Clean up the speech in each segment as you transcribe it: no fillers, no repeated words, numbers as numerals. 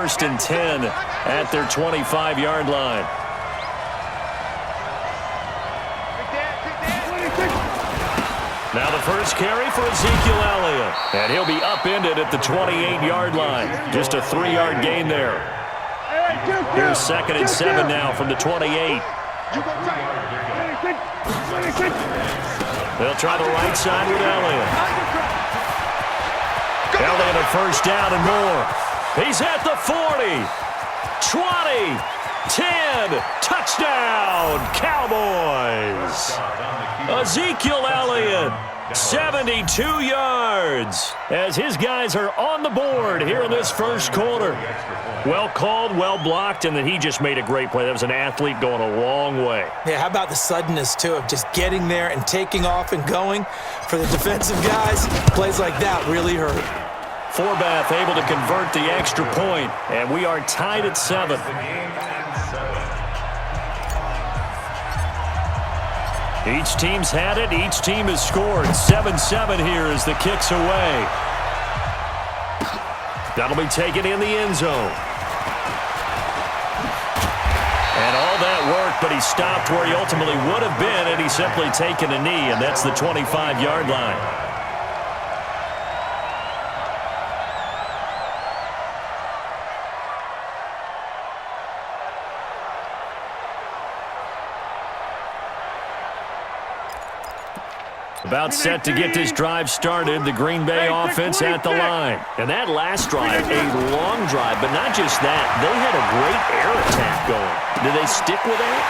first and 10 at their 25-yard line. Now the first carry for Ezekiel Elliott. And he'll be upended at the 28-yard line. Just a 3-yard gain there. Here's 2nd and 7 now from the 28. They'll try the right side with Elliott. Elliott a first down and more. He's at the 40, 20, 10, touchdown, Cowboys. Ezekiel Elliott, 72 yards, as his guys are on the board here in this first quarter. Well called, well blocked, and then he just made a great play. That was an athlete going a long way. Yeah, how about the suddenness, too, of just getting there and taking off and going? For the defensive guys, plays like that really hurt. Forbath able to convert the extra point, and we are tied at 7. Each team's had it. Each team has scored. 7-7 here as the kick's away. That'll be taken in the end zone. And all that work, but he stopped where he ultimately would have been, and he's simply taken a knee, and that's the 25-yard line. About set to get this drive started, the Green Bay offense at the line. And that last drive, a long drive, but not just that. They had a great air attack going. Did they stick with that?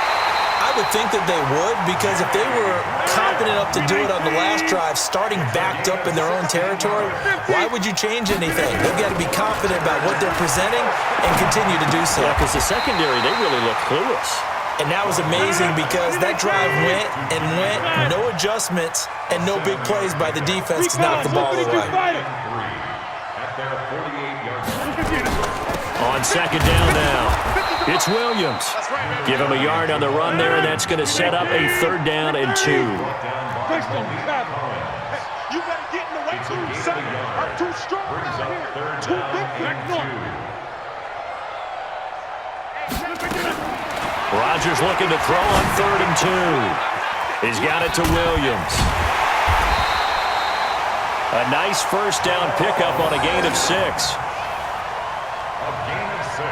I would think that they would, because if they were confident enough to do it on the last drive, starting backed up in their own territory, why would you change anything? They've got to be confident about what they're presenting and continue to do so. Yeah, because the secondary, they really look clueless. And that was amazing because that drive went and went, no adjustments, and no big plays by the defense to knock the ball away. On second down now, it's Williams. Give him a yard on the run there, and that's going to set up a 3rd down and 2. You got to get in the way too. I'm too strong out here. Too big back north. Rodgers looking to throw on 3rd and 2. He's got it to Williams. A nice first down pickup on a gain of 6. A gain of 6.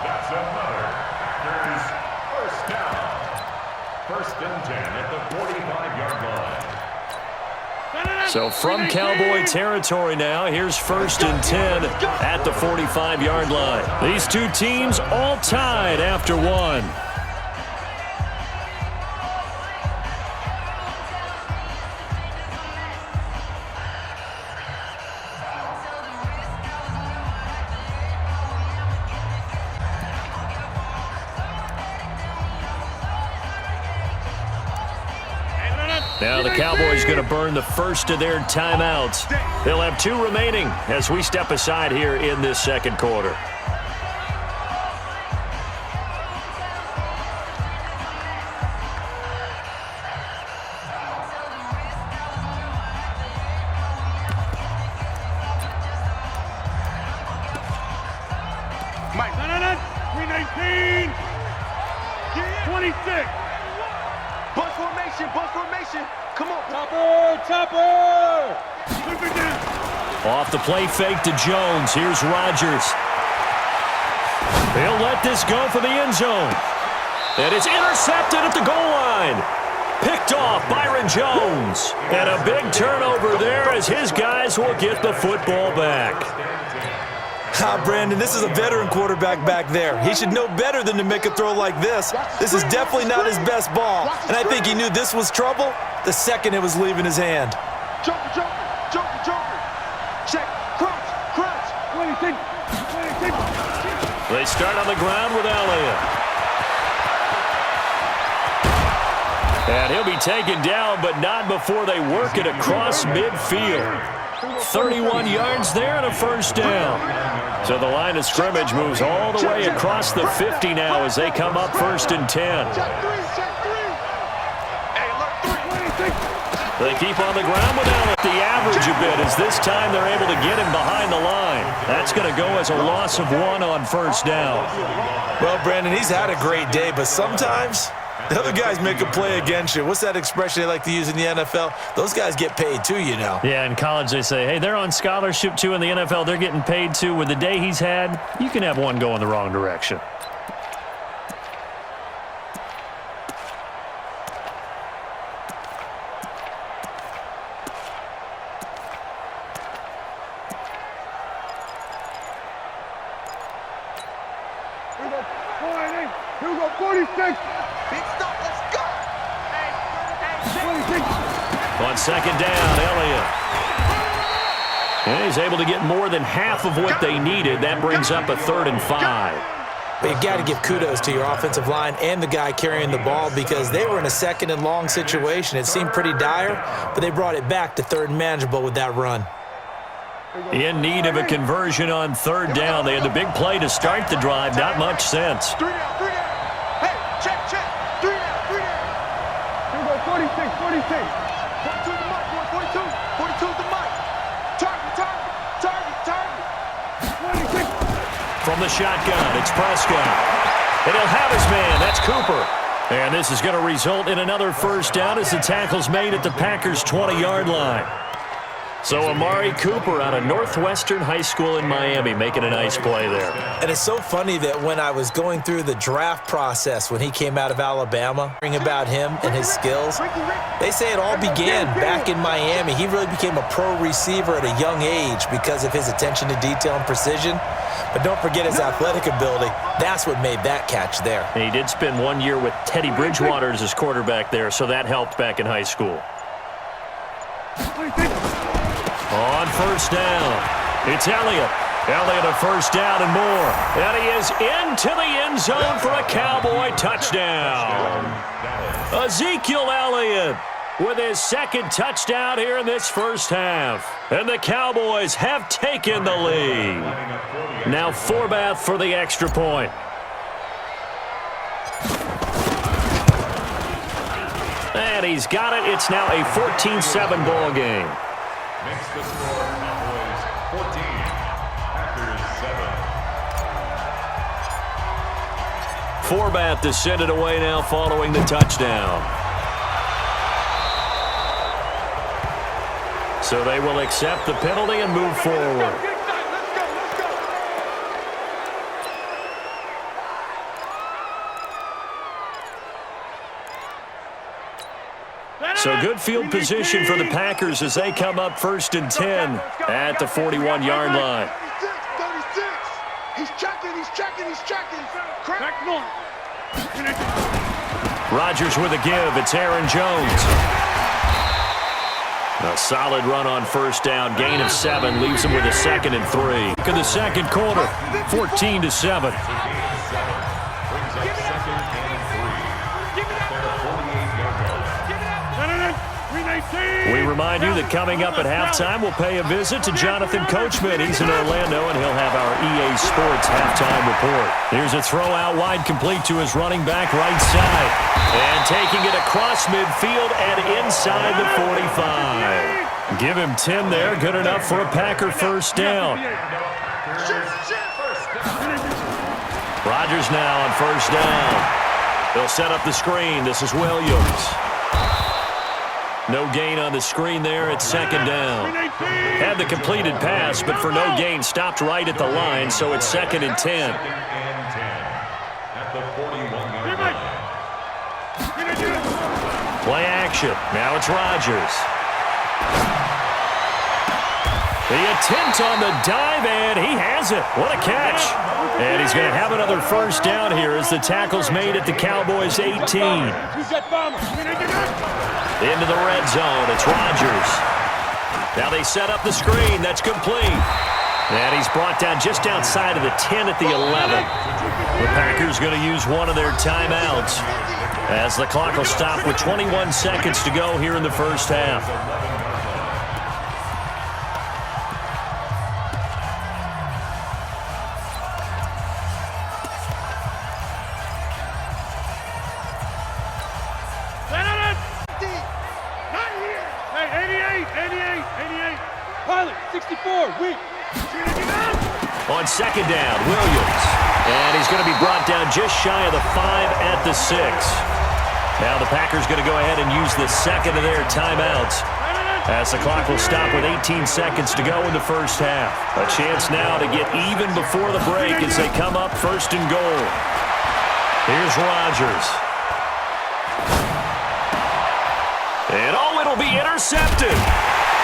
That's another. There's first down. 1st and 10 at the 45-yard line. So from Cowboy territory now, here's 1st and 10 at the 45-yard line. These two teams all tied after 1. Now the Cowboys going to burn the first of their timeouts. They'll have 2 remaining as we step aside here in this second quarter. Mike, 319, 26. Bus formation. Come on. Chopper. Off the play fake to Jones. Here's Rodgers. He'll let this go for the end zone. And it's intercepted at the goal line. Picked off Byron Jones. And a big turnover there as his guys will get the football back. Brandon, this is a veteran quarterback back there. He should know better than to make a throw like this. This is definitely not his best ball. And I think he knew this was trouble the second it was leaving his hand. Joker. Check. Crunch. 26. They start on the ground with Elliott. And he'll be taken down, but not before they work it across midfield. 31 yards there and a first down. So the line of scrimmage moves all the way across the 50 now as they come up 1st and 10. Check 3. Hey, look, 3. They keep on the ground without the average a bit as this time they're able to get him behind the line. That's going to go as a loss of 1 on first down. Well, Brandon, he's had a great day, but sometimes the other guys make a play against you. What's that expression they like to use in the NFL? Those guys get paid too, you know. Yeah, in college they say, hey, they're on scholarship too. In the NFL, they're getting paid too. With the day he's had, you can have one go in the wrong direction. Here we go, 46. Big stop, let's go. 26. On second down, Elliott. And he's able to get more than half of what they needed. That brings up a 3rd and 5. But you've got to give kudos to your offensive line and the guy carrying the ball because they were in a 2nd and long situation. It seemed pretty dire, but they brought it back to 3rd and manageable with that run. In need of a conversion on 3rd down. They had the big play to start the drive. Not much sense. 3 down, 3 down. Hey, check. 3 down, 3 down. Here we go, 46. 42 to the mic, boy, 42. 42 to the mic. Target. 26. From the shotgun, it's Prescott. And he'll have his man. That's Cooper. And this is going to result in another first down as the tackle's made at the Packers' 20-yard line. So Amari Cooper out of Northwestern High School in Miami making a nice play there. And it's so funny that when I was going through the draft process when he came out of Alabama, hearing about him and his skills, they say it all began back in Miami. He really became a pro receiver at a young age because of his attention to detail and precision. But don't forget his athletic ability. That's what made that catch there. And he did spend 1 year with Teddy Bridgewater as his quarterback there, so that helped back in high school. On first down, it's Elliott. Elliott a first down and more. And he is into the end zone for a Cowboy touchdown. Ezekiel Elliott with his 2nd touchdown here in this first half. And the Cowboys have taken the lead. Now Forbath for the extra point. And he's got it. It's now a 14-7 ball game. Makes the score Cowboys 14, Packers 7. Forbath to send it away now following the touchdown. So they will accept the penalty and move forward. So good field position for the Packers as they come up 1st and 10 at the 41-yard line. 36. He's checking. Crack north. Rodgers with a give. It's Aaron Jones. A solid run on first down. Gain of 7 leaves him with a 2nd and 3. In the second quarter, 14-7. We remind you that coming up at halftime, we'll pay a visit to Jonathan Coachman. He's in Orlando, and he'll have our EA Sports halftime report. Here's a throw out wide complete to his running back right side. And taking it across midfield and inside the 45. Give him 10 there. Good enough for a Packer first down. Rodgers now on first down. They'll set up the screen. This is Williams. No gain on the screen there at 2nd down. Had the completed pass, but for no gain, stopped right at the line, so it's 2nd and 10. At the 41-yard line. Play action. Now it's Rodgers. The attempt on the dive, and he has it. What a catch. And he's going to have another first down here as the tackle's made at the Cowboys' 18. Into the red zone, it's Rodgers. Now they set up the screen, that's complete. And he's brought down just outside of the 10 at the 11. The Packers going to use one of their timeouts as the clock will stop with 21 seconds to go here in the first half. weak. On second down, Williams. And he's going to be brought down just shy of the 5 at the 6. Now the Packers going to go ahead and use the second of their timeouts, as the clock will stop with 18 seconds to go in the first half. A chance now to get even before the break as they come up first and goal. Here's Rodgers. And it'll be intercepted.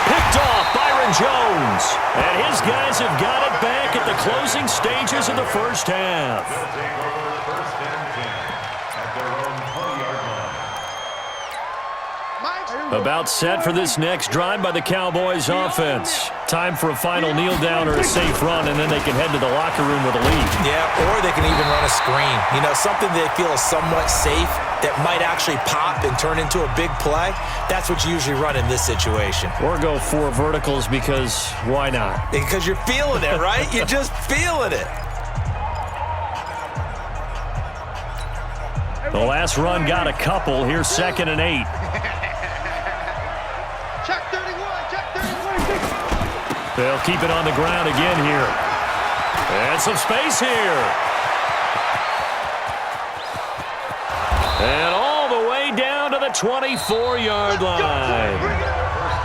Picked off Byron Jones. And his guys have got it back at the closing stages of the first half. They'll take over first and 10 at their own 20-yard line. About set for this next drive by the Cowboys offense. Time for a final kneel down or a safe run, and then they can head to the locker room with a lead. Yeah, or they can even run a screen. You know, something they feel is somewhat safe that might actually pop and turn into a big play. That's what you usually run in this situation. Or go 4 verticals because why not? Because you're feeling it, right? You're just feeling it. The last run got a couple. Here's second and 8. Check 31, check 31. They'll keep it on the ground again here. And some space here. And all the way down to the 24-yard line.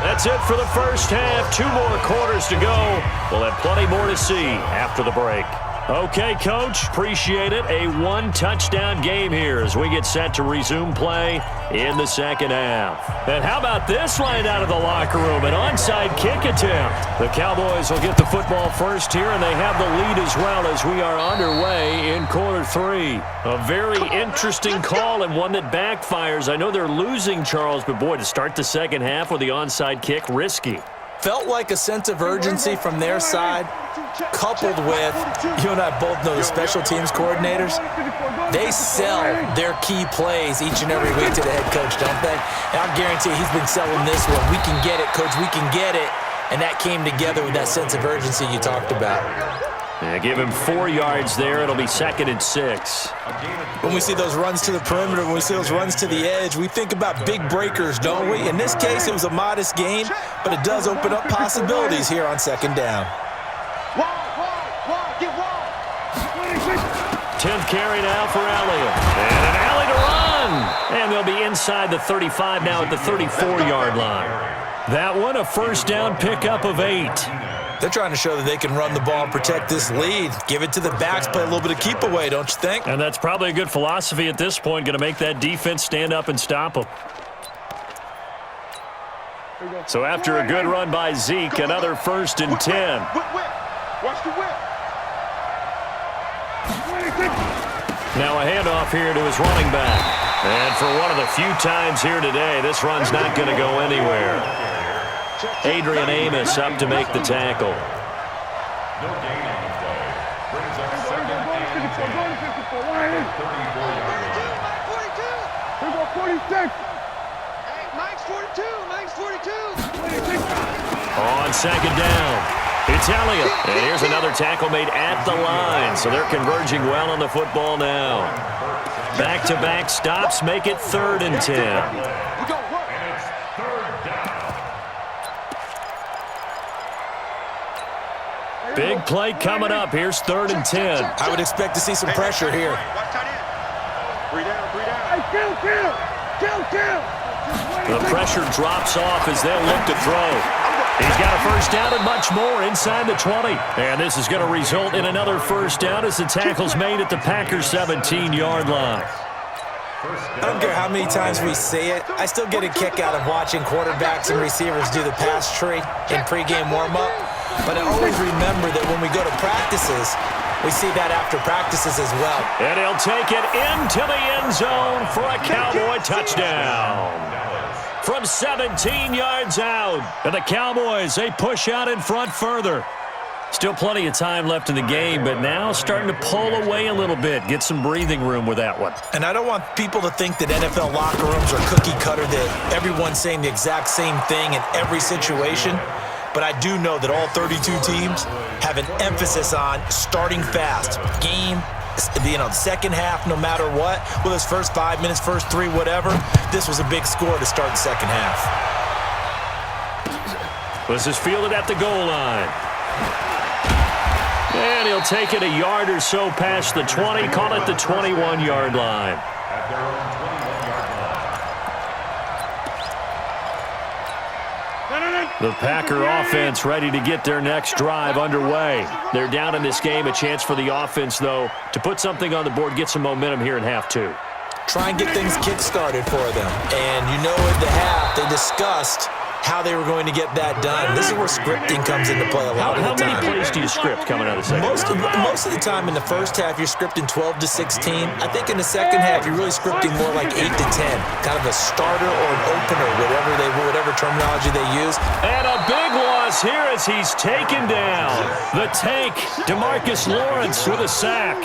That's it for the first half. 2 more quarters to go. We'll have plenty more to see after the break. Okay, Coach, appreciate it. A 1-touchdown game here as we get set to resume play in the second half. And how about this line out of the locker room? An onside kick attempt. The Cowboys will get the football first here, and they have the lead as well as we are underway in quarter 3. A very interesting call and one that backfires. I know they're losing, Charles, but boy, to start the second half with the onside kick, risky. Felt like a sense of urgency from their side, coupled with, you and I both know the special teams coordinators, they sell their key plays each and every week to the head coach, don't they? And I guarantee he's been selling this one. We can get it, coach, we can get it. And that came together with that sense of urgency you talked about. Yeah, give him 4 yards there. It'll be second and 6. When we see those runs to the perimeter, when we see those runs to the edge, we think about big breakers, don't we? In this case, it was a modest gain, but it does open up possibilities here on second down. 10th carry now for Elliott. And an alley to run. And they'll be inside the 35 now at the 34-yard line. That one, a first down pickup of 8. They're trying to show that they can run the ball and protect this lead. Give it to the backs, play a little bit of keep away, don't you think? And that's probably a good philosophy at this point, going to make that defense stand up and stop them. So after a good run by Zeke, another first and 10. Watch the whip. Now a handoff here to his running back. And for one of the few times here today, this run's not going to go anywhere. Adrian Amos up to make the tackle. No gain on the play. Brings up second and 10. 34-yard line. 46. Hey, Mike's 42. Mike's 42. On second down, it's Elliott. And here's another tackle made at the line. So they're converging well on the football now. Back-to-back stops make it 3rd and 10. And it's third down. Big play coming up. Here's 3rd and 10. I would expect to see some pressure here. Watch tight end. 3 down, 3 down. Hey, kill. The pressure drops off as they'll look to throw. He's got a first down and much more inside the 20. And this is going to result in another first down as the tackle's made at the Packers' 17-yard line. I don't care how many times we say it, I still get a kick out of watching quarterbacks and receivers do the pass tree in pregame warm-up. But I always remember that when we go to practices, we see that after practices as well. And he'll take it into the end zone for a Cowboy touchdown. From 17 yards out. And the Cowboys, they push out in front further. Still plenty of time left in the game, but now starting to pull away a little bit. Get some breathing room with that one. And I don't want people to think that NFL locker rooms are cookie cutter, that everyone's saying the exact same thing in every situation. But I do know that all 32 teams have an emphasis on starting fast. Game, second half, no matter what. Whether it's first 5 minutes, first 3, whatever. This was a big score to start the second half. This is fielded at the goal line. And he'll take it a yard or so past the 20, call it the 21-yard line. At their own 21-yard line. The Packer offense ready to get their next drive underway. They're down in this game. A chance for the offense, though, to put something on the board, get some momentum here in half two. Try and get things kick-started for them. And you know at the half, they discussed how they were going to get that done. This is where scripting comes into play a lot of the time. How many plays do you script coming out of the second half? Most of the time in the first half, you're scripting 12 to 16. I think in the second half, you're really scripting more like 8 to 10. Kind of a starter or an opener, whatever terminology they use. And a big loss here as he's taken down. The tank, DeMarcus Lawrence with a sack.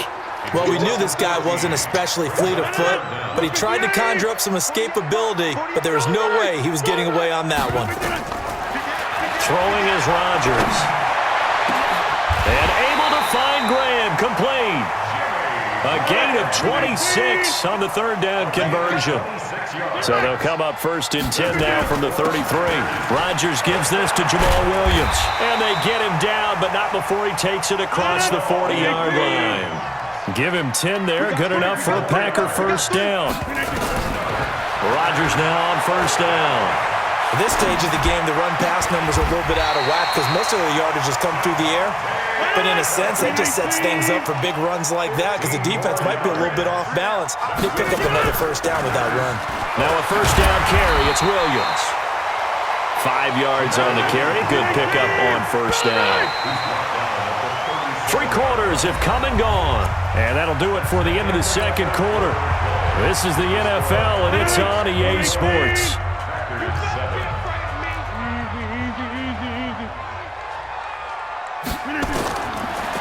Well, we knew this guy wasn't especially fleet of foot, but he tried to conjure up some escapability, but there was no way he was getting away on that one. Throwing is Rodgers. And able to find Graham, complete. A gain of 26 on the third down conversion. So they'll come up first and 10 now from the 33. Rodgers gives this to Jamal Williams. And they get him down, but not before he takes it across the 40-yard line. Give him 10 there, good enough for a Packer first down. Rodgers now on first down. At this stage of the game, the run-pass numbers are a little bit out of whack because most of the yardage has come through the air. But in a sense, that just sets things up for big runs like that because the defense might be a little bit off balance. They pick up another first down with that run. Now a first down carry, it's Williams. 5 yards on the carry, good pickup on first down. 3 quarters have come and gone. And that'll do it for the end of the second quarter. This is the NFL, and it's on EA Sports.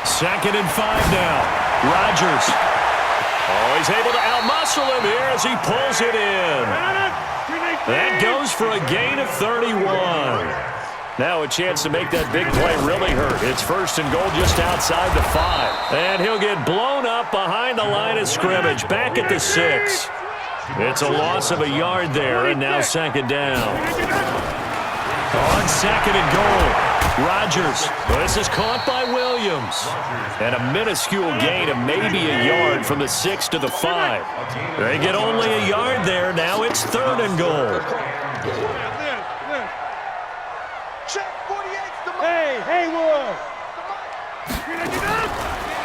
Second and 5 now. Rodgers. Oh, he's able to outmuscle him here as he pulls it in. That goes for a gain of 31. Now a chance to make that big play really hurt. It's first and goal just outside the 5. And he'll get blown up behind the line of scrimmage, back at the 6. It's a loss of a yard there, and now second down. On second and goal, Rodgers. This is caught by Williams. And a minuscule gain of maybe a yard from the 6 to the 5. They get only a yard there. Now it's third and goal.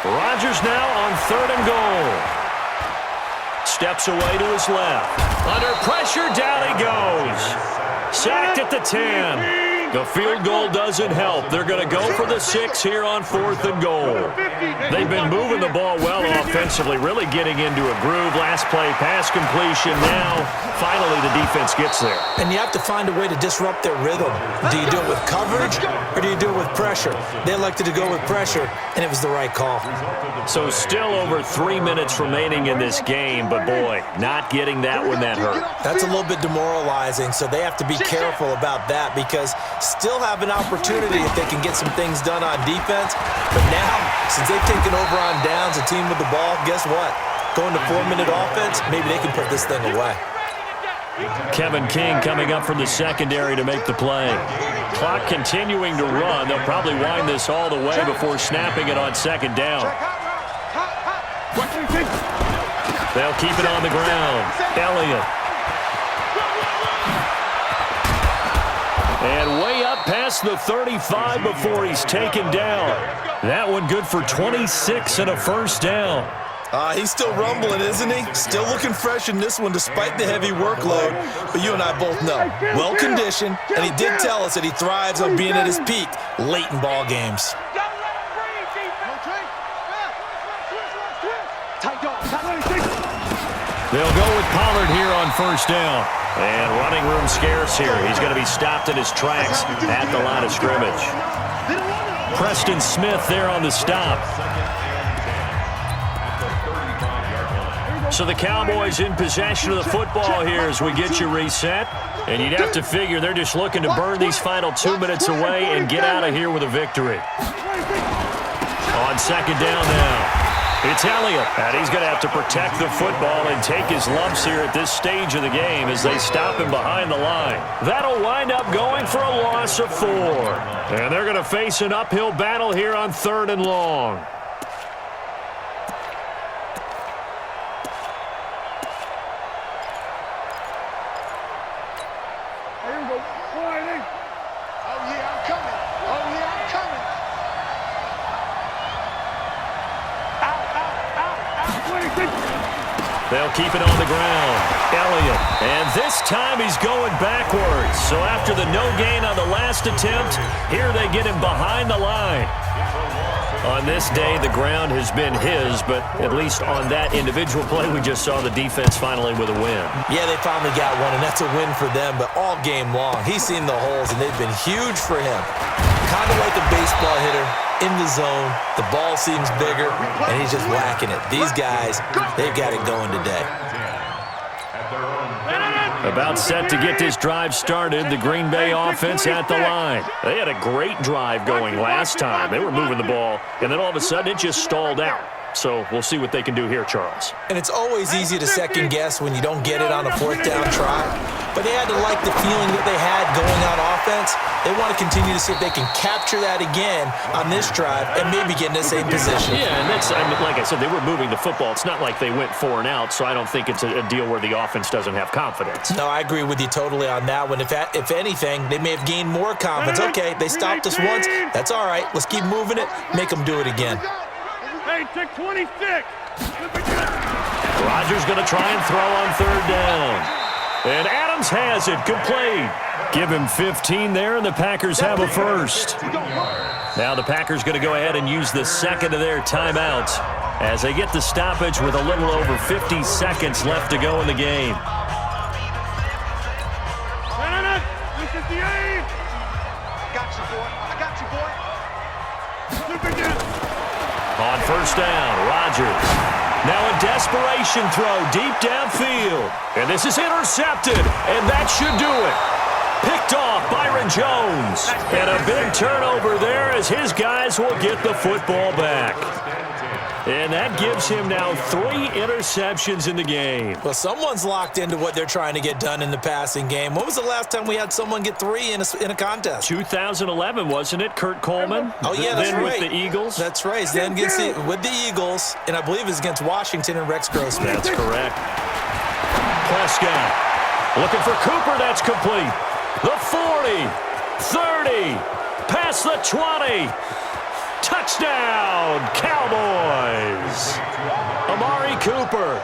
Rodgers now on third and goal. Steps away to his left. Under pressure, down he goes. Sacked at the 10. The field goal doesn't help. They're going to go for the 6 here on fourth and goal. They've been moving the ball well offensively, really getting into a groove. Last play, pass completion. Now, finally, the defense gets there. And you have to find a way to disrupt their rhythm. Do you do it with coverage or do you do it with pressure? They elected to go with pressure, and it was the right call. So still over 3 minutes remaining in this game, but boy, not getting that one that hurt. That's a little bit demoralizing, so they have to be careful about that because still have an opportunity if they can get some things done on defense. But now, since they've taken over on downs, a team with the ball, guess what? Going to 4-minute offense, maybe they can put this thing away. Kevin King coming up from the secondary to make the play. Clock continuing to run. They'll probably wind this all the way before snapping it on second down. They'll keep it on the ground. Elliott. And way up past the 35 before he's taken down. That one good for 26 and a first down. He's still rumbling, isn't he? Still looking fresh in this one despite the heavy workload. But you and I both know, well-conditioned, and he did tell us that he thrives on being at his peak late in ball games. They'll go with Pollard here on first down. And running room scarce here. He's going to be stopped in his tracks at the line of scrimmage. Preston Smith there on the stop. So the Cowboys in possession of the football here as we get you reset. And you'd have to figure they're just looking to burn these final 2 minutes away and get out of here with a victory. On second down now, it's It's Elliott. And he's going to have to protect the football and take his lumps here at this stage of the game as they stop him behind the line. That'll wind up going for a loss of 4. And they're going to face an uphill battle here on 3rd and long. They'll keep it on the ground. Elliott. And this time he's going backwards. So after the no gain on the last attempt, here they get him behind the line. On this day, the ground has been his, but at least on that individual play, we just saw the defense finally with a win. Yeah, they finally got one, and that's a win for them, but all game long, he's seen the holes, and they've been huge for him. Kind of like a baseball hitter. In the zone, the ball seems bigger, and he's just whacking it. These guys, they've got it going today. About set to get this drive started, the Green Bay offense at the line. They had a great drive going last time. They were moving the ball, and then all of a sudden it just stalled out. So we'll see what they can do here, Charles. And it's always easy to second guess when you don't get it on a 4th down try. But they had to like the feeling that they had going on offense. They want to continue to see if they can capture that again on this drive and maybe get in the same position. Yeah, and that's, I mean, like I said, they were moving the football. It's not like they went 4 and out, so I don't think it's a deal where the offense doesn't have confidence. No, I agree with you totally on that one. If anything, they may have gained more confidence. Okay, they stopped us once. That's all right. Let's keep moving it. Make them do it again. Hey, take 26. Rodgers going to try and throw on 3rd down. And Adams has it complete. Give him 15 there, and the Packers have a first. Now the Packers going to go ahead and use the second of their timeouts as they get the stoppage with a little over 50 seconds left to go in the game. On 1st down, Rodgers. Now a desperation throw deep downfield. And this is intercepted, and that should do it. Picked off Byron Jones. And a big turnover there as his guys will get the football back. And that gives him now 3 interceptions in the game. Well, someone's locked into what they're trying to get done in the passing game. When was the last time we had someone get 3 in a contest? 2011, wasn't it, Kurt Coleman? Oh, yeah, that's right. Then with the Eagles? That's right. Then with the Eagles, and I believe it's against Washington and Rex Grossman. That's correct. Prescott looking for Cooper. That's complete. The 40, 30, past the 20. Touchdown, Cowboys! Amari Cooper.